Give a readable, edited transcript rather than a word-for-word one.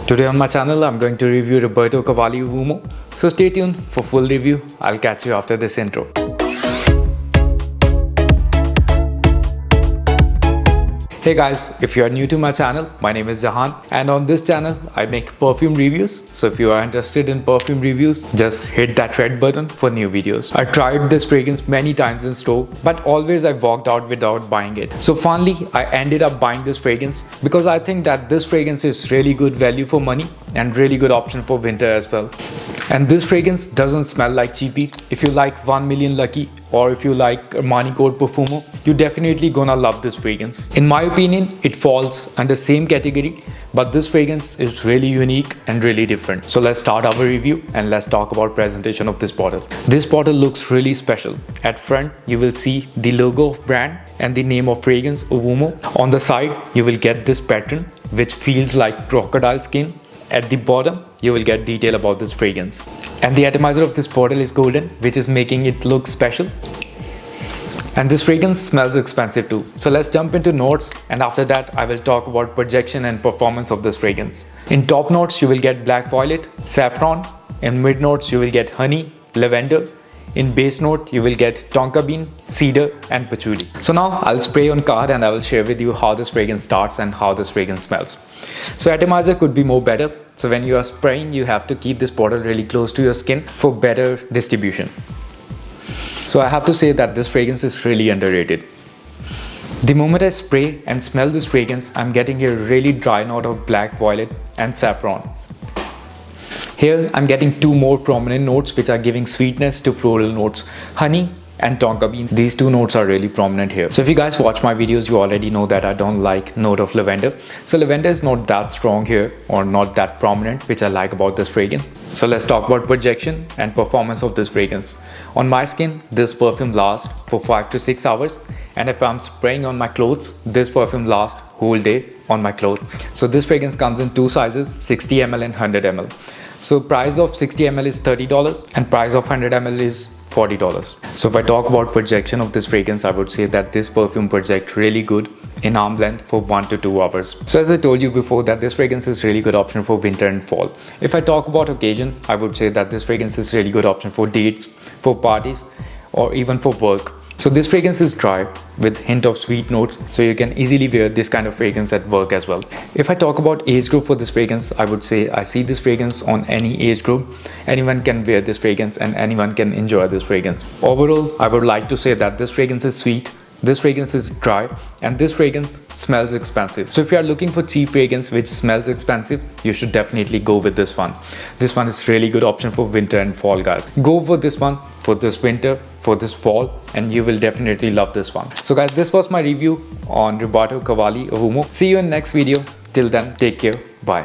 Today on my channel, I'm going to review Roberto Cavalli Uvumo. So stay tuned for full review. I'll catch you after this intro. Hey guys, if you are new to my channel, my name is Jahan, and on this channel I make perfume reviews. So if you are interested in perfume reviews, just hit that red button for new videos. I tried this fragrance many times in store, but always I walked out without buying it. So finally I ended up buying this fragrance because I think that this fragrance is really good value for money and really good option for winter as well. And this fragrance doesn't smell like cheapy. If you like 1 Million Lucky or if you like Armani Code Profumo, you definitely gonna love this fragrance. In my opinion, it falls under same category, but this fragrance is really unique and really different. So let's start our review and let's talk about presentation of this bottle. This bottle looks really special. At front, you will see the logo of brand and the name of fragrance Uvumo. On the side, you will get this pattern which feels like crocodile skin. At the bottom, you will get detail about this fragrance. And the atomizer of this bottle is golden, which is making it look special. And this fragrance smells expensive too. So let's jump into notes, and after that I will talk about projection and performance of this fragrance. In top notes, you will get black violet, saffron. In mid notes, you will get honey, lavender. In base note, you will get tonka bean, cedar and patchouli. So now I'll spray on card and I will share with you how this fragrance starts and how this fragrance smells. So atomizer could be more better. So when you are spraying, you have to keep this bottle really close to your skin for better distribution. So I have to say that this fragrance is really underrated. The moment I spray and smell this fragrance, I'm getting a really dry note of black violet and saffron. Here I'm getting two more prominent notes which are giving sweetness to floral notes, honey and tonka bean. These two notes are really prominent here. So if you guys watch my videos, you already know that I don't like note of lavender. So lavender is not that strong here or not that prominent, which I like about this fragrance. So let's talk about projection and performance of this fragrance. On my skin, this perfume lasts for 5 to 6 hours. And if I'm spraying on my clothes, this perfume lasts whole day on my clothes. So this fragrance comes in two sizes, 60 ml and 100 ml. So price of 60 ml is $30 and price of 100 ml is $40. So if I talk about projection of this fragrance, I would say that this perfume projects really good in arm length for 1 to 2 hours. So as I told you before, that this fragrance is really good option for winter and fall. If I talk about occasion, I would say that this fragrance is really good option for dates, for parties or even for work. So this fragrance is dry with hint of sweet notes, so you can easily wear this kind of fragrance at work as well. If I talk about age group for this fragrance, I would say I see this fragrance on any age group. Anyone can wear this fragrance and anyone can enjoy this fragrance. Overall, I would like to say that this fragrance is sweet, this fragrance is dry, and this fragrance smells expensive. So if you are looking for cheap fragrance which smells expensive, you should definitely go with this one. This one is really good option for winter and fall, guys. Go for this one for this winter, for this fall, and you will definitely love this one. So guys, this was my review on Roberto Cavalli Uvumo. See you in next video. Till then, take care. Bye.